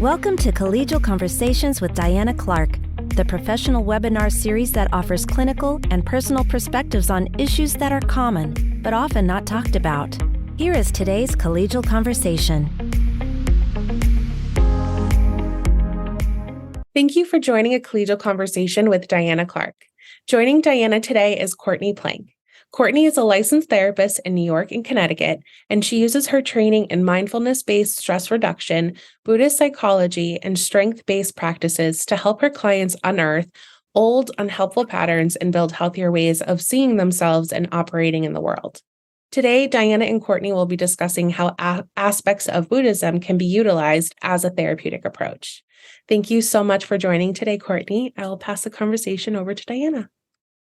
Welcome to Collegial Conversations with Diana Clark, the professional webinar series that offers clinical and personal perspectives on issues that are common, but often not talked about. Here is today's Collegial Conversation. Thank you for joining a Collegial Conversation with Diana Clark. Joining Diana today is Courtney Plank. Courtney is a licensed therapist in New York and Connecticut, and she uses her training in mindfulness-based stress reduction, Buddhist psychology, and strength-based practices to help her clients unearth old, unhelpful patterns and build healthier ways of seeing themselves and operating in the world. Today, Diana and Courtney will be discussing how aspects of Buddhism can be utilized as a therapeutic approach. Thank you so much for joining today, Courtney. I will pass the conversation over to Diana.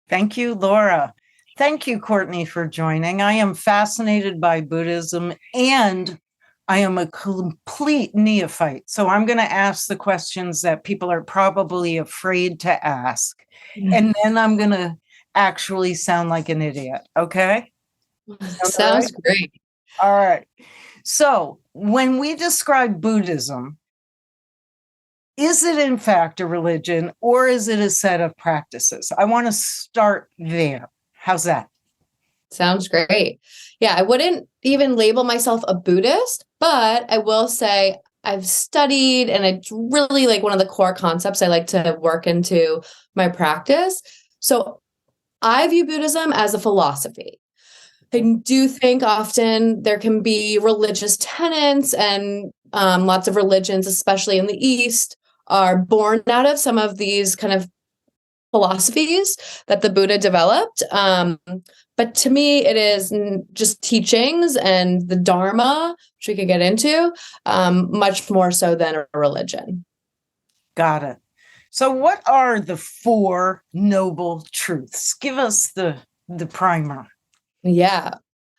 Thank you, Laura. Thank you, Courtney, for joining. I am fascinated by Buddhism and I am a complete neophyte. So I'm going to ask the questions that people are probably afraid to ask. And then I'm going to actually sound like an idiot. Okay? Sounds great. All right. So when we describe Buddhism, is it in fact a religion or is it a set of practices? I want to start there. How's that? Sounds great. Yeah, I wouldn't even label myself a Buddhist, but I will say I've studied, and it's really like one of the core concepts I like to work into my practice. So I view Buddhism as a philosophy. I do think often there can be religious tenets, and lots of religions, especially in the East, are born out of some of these kind of philosophies that the Buddha developed. But to me, it is just teachings and the Dharma, which we could get into, much more so than a religion. Got it. So what are the four noble truths? Give us the primer. Yeah.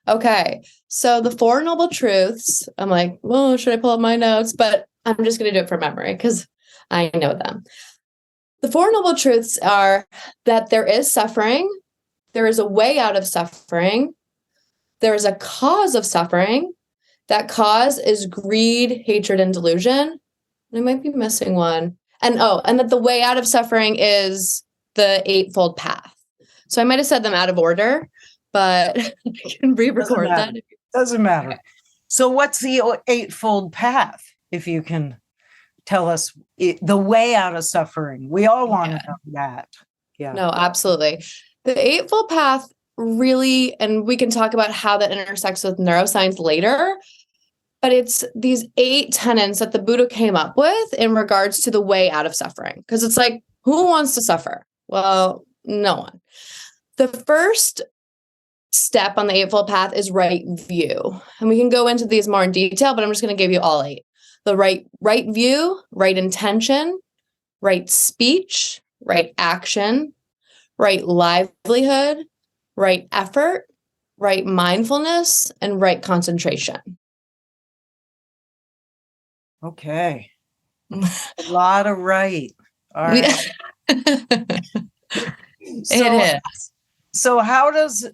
Okay. So the four noble truths, I'm like, well, should I pull up my notes? But I'm just going to do it from memory because I know them. The four noble truths are that there is suffering, there is a way out of suffering, there is a cause of suffering. That cause is greed, hatred, and delusion. I might be missing one. And that the way out of suffering is the Eightfold Path. So I might have said them out of order, but I can re-record that. Doesn't matter. Okay. So what's the Eightfold Path, if you can tell us the way out of suffering? We all want to know that. Yeah. No, absolutely. The Eightfold Path really, and we can talk about how that intersects with neuroscience later, but it's these 8 tenets that the Buddha came up with in regards to the way out of suffering. Because it's like, who wants to suffer? Well, no one. The first step on the Eightfold Path is right view. And we can go into these more in detail, but I'm just going to give you all 8. The right view, right intention, right speech, right action, right livelihood, right effort, right mindfulness, and right concentration. Okay. A lot of right. All right. It is. So how does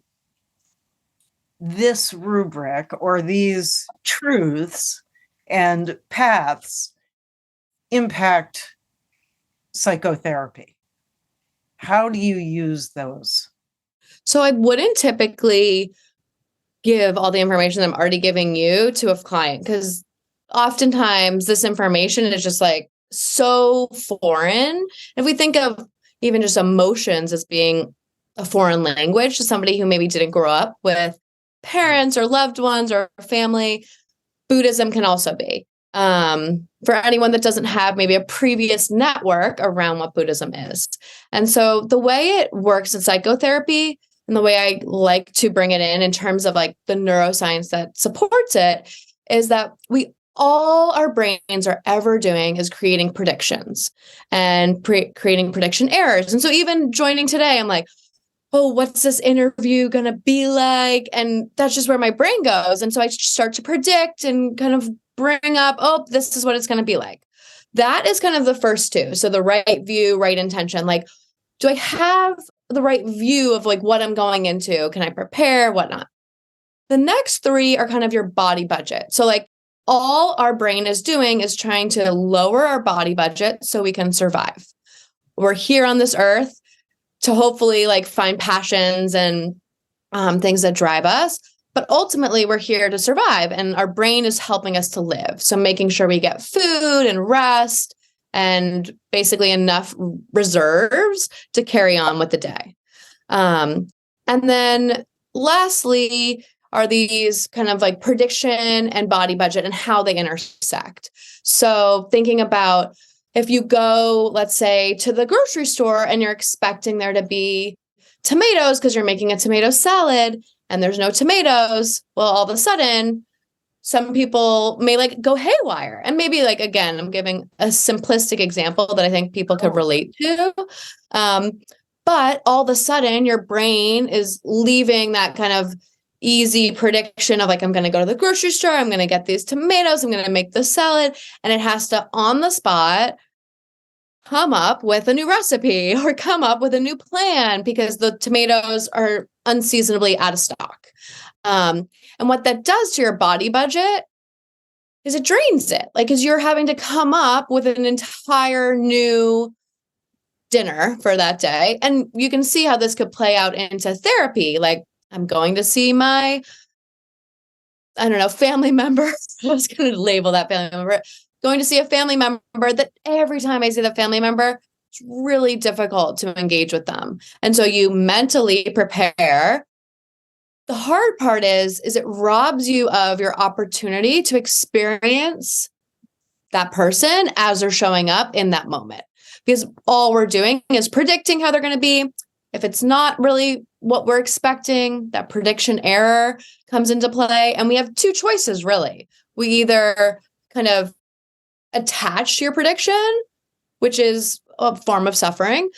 this rubric or these truths and paths impact psychotherapy? How do you use those? So I wouldn't typically give all the information I'm already giving you to a client, because oftentimes this information is just like so foreign. If we think of even just emotions as being a foreign language to somebody who maybe didn't grow up with parents or loved ones or family, Buddhism can also be. For anyone that doesn't have maybe a previous network around what Buddhism is. And so the way it works in psychotherapy and the way I like to bring it in terms of like the neuroscience that supports it is that all our brains are ever doing is creating predictions and creating prediction errors. And so even joining today, I'm like, oh, what's this interview going to be like? And that's just where my brain goes. And so I start to predict and kind of bring up, oh, this is what it's going to be like. That is kind of the first 2. So the right view, right intention. Like, do I have the right view of like what I'm going into? Can I prepare? Whatnot? The next 3 are kind of your body budget. So like all our brain is doing is trying to lower our body budget so we can survive. We're here on this earth to hopefully like find passions and things that drive us. But ultimately, we're here to survive, and our brain is helping us to live. So making sure we get food and rest and basically enough reserves to carry on with the day. And then lastly are these kind of like prediction and body budget and how they intersect. So thinking about if you go, let's say, to the grocery store and you're expecting there to be tomatoes because you're making a tomato salad and there's no tomatoes, well, all of a sudden, some people may like go haywire. And maybe like, again, I'm giving a simplistic example that I think people could relate to. But all of a sudden, your brain is leaving that kind of easy prediction of like, I'm going to go to the grocery store, I'm going to get these tomatoes, I'm going to make the salad. And it has to, on the spot, come up with a new recipe or come up with a new plan because the tomatoes are unseasonably out of stock. And what that does to your body budget is it drains it. Like, because you're having to come up with an entire new dinner for that day. And you can see how this could play out into therapy. Like, I'm going to see my, I don't know, family member. I was going to label that family member. Going to see a family member that every time I see the family member, it's really difficult to engage with them. And so you mentally prepare. The hard part is it robs you of your opportunity to experience that person as they're showing up in that moment. Because all we're doing is predicting how they're going to be. If it's not really what we're expecting, that prediction error comes into play. And we have two choices, really. We either kind of attach to your prediction, which is a form of suffering,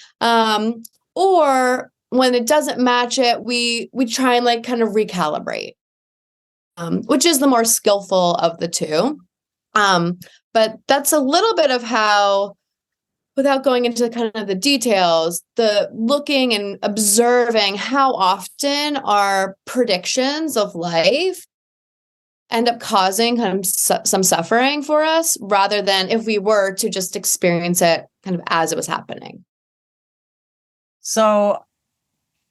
or when it doesn't match it, we try and like kind of recalibrate, which is the more skillful of the two. But that's a little bit of how, without going into kind of the details, the looking and observing how often our predictions of life end up causing kind of some suffering for us, rather than if we were to just experience it kind of as it was happening. So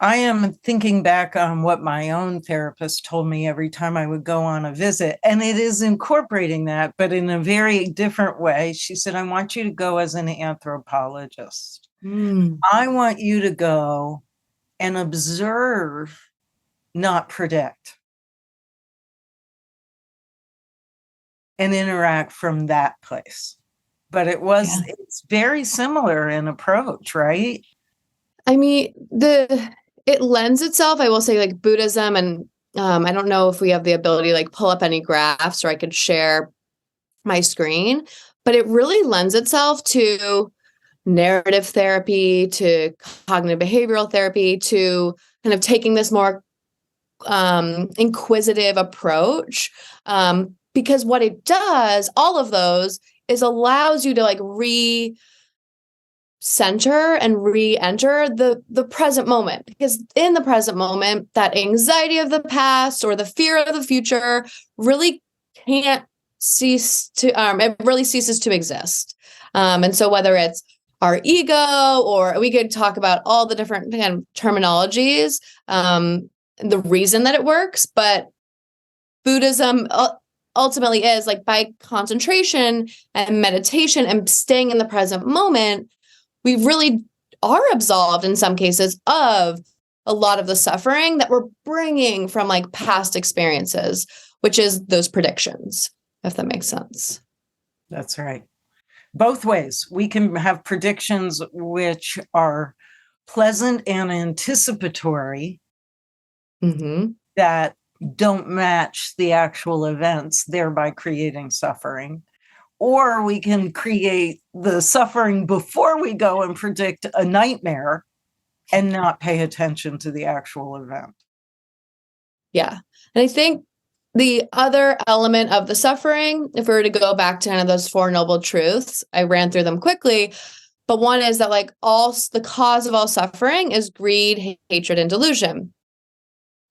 I am thinking back on what my own therapist told me every time I would go on a visit, and it is incorporating that, but in a very different way. She said, I want you to go as an anthropologist. I want you to go and observe, not predict, and interact from that place. But it's very similar in approach, right? I mean, it lends itself, I will say, like Buddhism, and I don't know if we have the ability to like pull up any graphs or I could share my screen, but it really lends itself to narrative therapy, to cognitive behavioral therapy, to kind of taking this more inquisitive approach. Because what it does, all of those, is allows you to like center and re-enter the present moment, because in the present moment, that anxiety of the past or the fear of the future really can't cease to it really ceases to exist. And so whether it's our ego, or we could talk about all the different kind of terminologies, the reason that it works, but Buddhism ultimately is like, by concentration and meditation and staying in the present moment, we really are absolved in some cases of a lot of the suffering that we're bringing from like past experiences, which is those predictions, if that makes sense. That's right. Both ways. We can have predictions which are pleasant and anticipatory, that don't match the actual events, thereby creating suffering. Or we can create the suffering before we go and predict a nightmare and not pay attention to the actual event. Yeah. And I think the other element of the suffering, if we were to go back to kind of those Four Noble Truths, I ran through them quickly, but one is that like the cause of all suffering is greed, hatred, and delusion.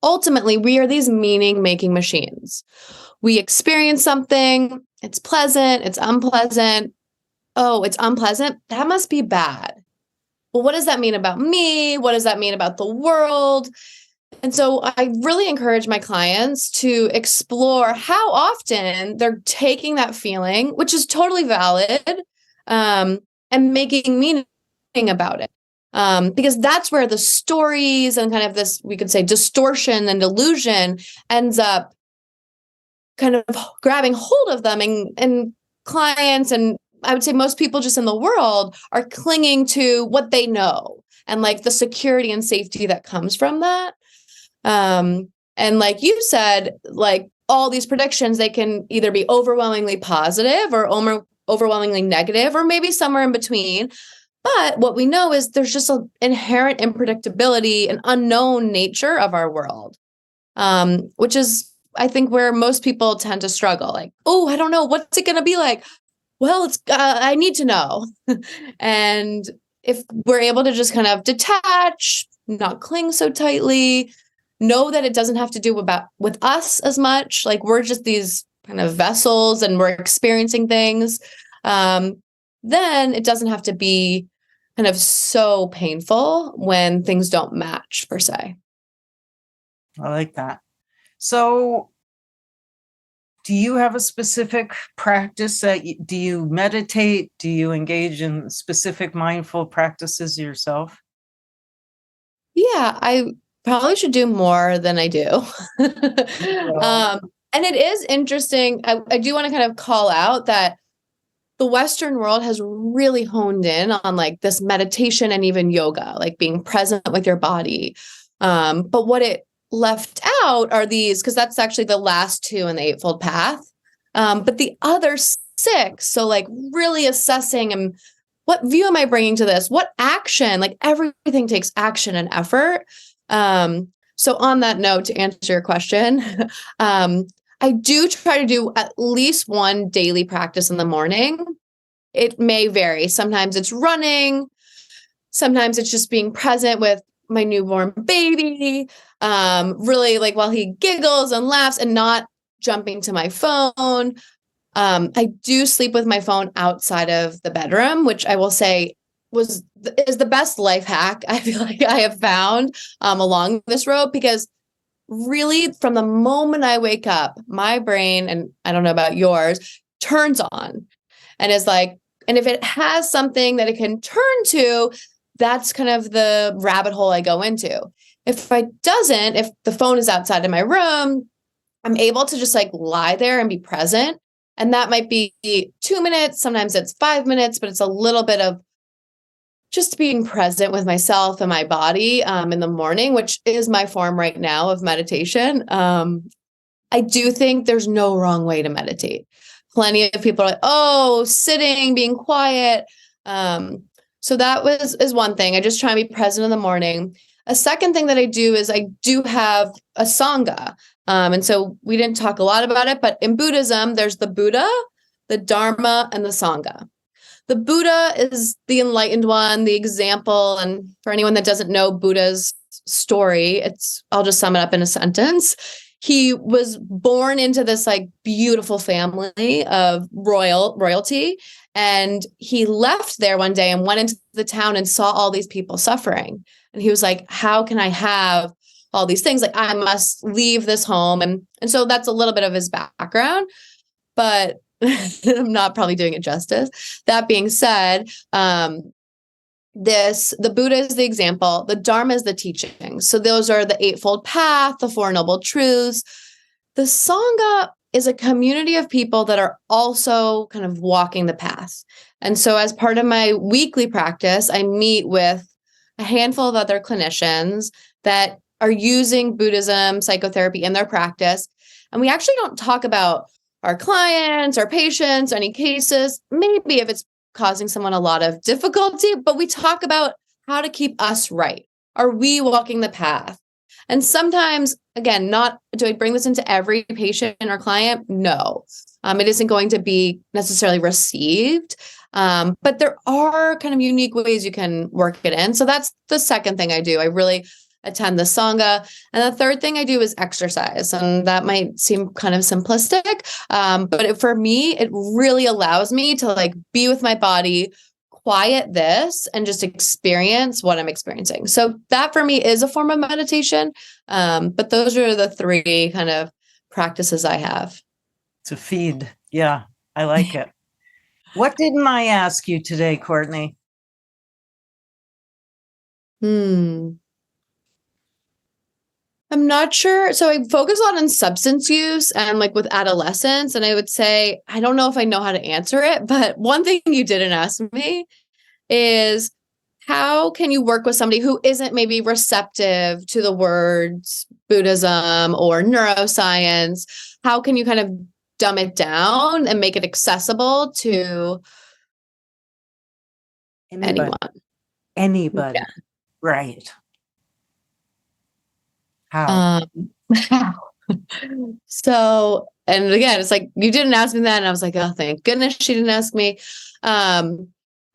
ultimately we are these meaning-making machines. We experience something, it's pleasant, it's unpleasant. Oh, it's unpleasant. That must be bad. Well, what does that mean about me? What does that mean about the world? And so I really encourage my clients to explore how often they're taking that feeling, which is totally valid, and making meaning about it. Because that's where the stories and kind of this, we could say, distortion and illusion ends up kind of grabbing hold of them, and clients, and I would say most people just in the world are clinging to what they know and like the security and safety that comes from that. And like you said, like all these predictions, they can either be overwhelmingly positive or overwhelmingly negative, or maybe somewhere in between. But what we know is there's just an inherent unpredictability and unknown nature of our world, which is, I think, where most people tend to struggle. Like, oh, I don't know, what's it going to be like? Well, I need to know. And if we're able to just kind of detach, not cling so tightly, know that it doesn't have to do with us as much. Like we're just these kind of vessels and we're experiencing things. Then it doesn't have to be kind of so painful when things don't match per se. I like that. So do you have a specific practice do you meditate? Do you engage in specific mindful practices yourself? Yeah, I probably should do more than I do. And it is interesting. I do want to kind of call out that the Western world has really honed in on like this meditation and even yoga, like being present with your body. But what it left out are these, because that's actually the last two in the Eightfold Path. But the other six, so like really assessing and what view am I bringing to this? What action? Like everything takes action and effort. So on that note, to answer your question, I do try to do at least one daily practice in the morning. It may vary. Sometimes it's running. Sometimes it's just being present with my newborn baby, really like while he giggles and laughs and not jumping to my phone. I do sleep with my phone outside of the bedroom, which I will say is the best life hack I feel like I have found along this road, because really from the moment I wake up, my brain, and I don't know about yours, turns on and is like, and if it has something that it can turn to, that's kind of the rabbit hole I go into. If the phone is outside of my room, I'm able to just like lie there and be present. And that might be 2 minutes. Sometimes it's 5 minutes, but it's a little bit of just being present with myself and my body in the morning, which is my form right now of meditation. I do think there's no wrong way to meditate. Plenty of people are like, oh, sitting, being quiet. So that is one thing. I just try and be present in the morning. A second thing that I do is I do have a Sangha. And so we didn't talk a lot about it, but in Buddhism, there's the Buddha, the Dharma, and the Sangha. The Buddha is the enlightened one, the example. And for anyone that doesn't know Buddha's story, I'll just sum it up in a sentence. He was born into this like beautiful family of royalty. And he left there one day and went into the town and saw all these people suffering. And he was like, how can I have all these things? Like, I must leave this home. And so that's a little bit of his background, but I'm not probably doing it justice. That being said, the Buddha is the example, the Dharma is the teaching. So those are the Eightfold Path, the Four Noble Truths. The Sangha is a community of people that are also kind of walking the path. And so as part of my weekly practice, I meet with a handful of other clinicians that are using Buddhism, psychotherapy in their practice. And we actually don't talk about our clients, our patients, any cases, maybe if it's causing someone a lot of difficulty, but we talk about how to keep us right. Are we walking the path? And sometimes, again, do I bring this into every patient or client? No, it isn't going to be necessarily received. But there are kind of unique ways you can work it in. So that's the second thing I do. I really attend the Sangha. And the third thing I do is exercise. And that might seem kind of simplistic. But for me, it really allows me to like be with my body, quiet this, and just experience what I'm experiencing. So that for me is a form of meditation. But those are the three kind of practices I have. To feed. Yeah, I like it. What didn't I ask you today, Courtney? I'm not sure. So I focus a lot on substance use and like with adolescents. And I would say, I don't know if I know how to answer it, but one thing you didn't ask me is how can you work with somebody who isn't maybe receptive to the words Buddhism or neuroscience? How can you kind of dumb it down and make it accessible to anyone? Anybody. Yeah. Right. How? So, and again, it's like, you didn't ask me that. And I was like, oh, thank goodness she didn't ask me. I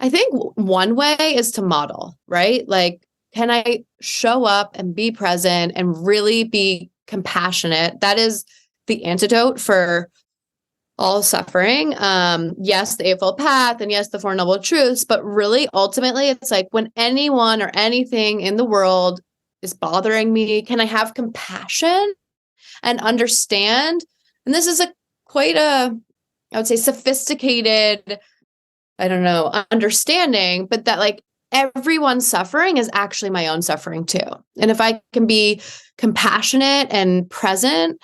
think one way is to model, right? Like, can I show up and be present and really be compassionate? That is the antidote for all suffering. Yes, the Eightfold Path, and yes, the Four Noble Truths, but really, ultimately, it's like when anyone or anything in the world is bothering me, can I have compassion and understand? And this is quite a, I would say, sophisticated, I don't know, understanding, but that like everyone's suffering is actually my own suffering too. And if I can be compassionate and present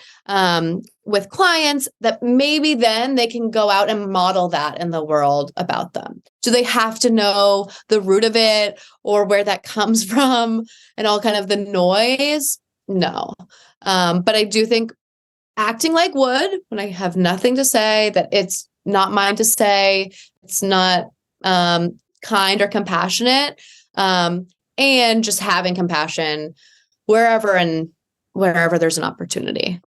with clients, that maybe then they can go out and model that in the world about them. Do they have to know the root of it or where that comes from and all kind of the noise? No. But I do think acting like wood when I have nothing to say, that it's not mine to say, it's not kind or compassionate, and just having compassion wherever there's an opportunity.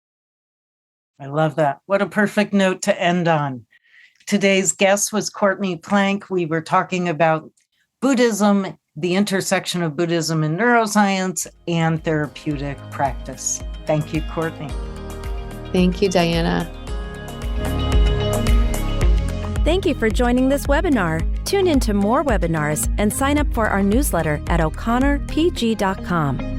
I love that. What a perfect note to end on. Today's guest was Courtney Plank. We were talking about Buddhism, the intersection of Buddhism and neuroscience, and therapeutic practice. Thank you, Courtney. Thank you, Diana. Thank you for joining this webinar. Tune in to more webinars and sign up for our newsletter at o'connorpg.com.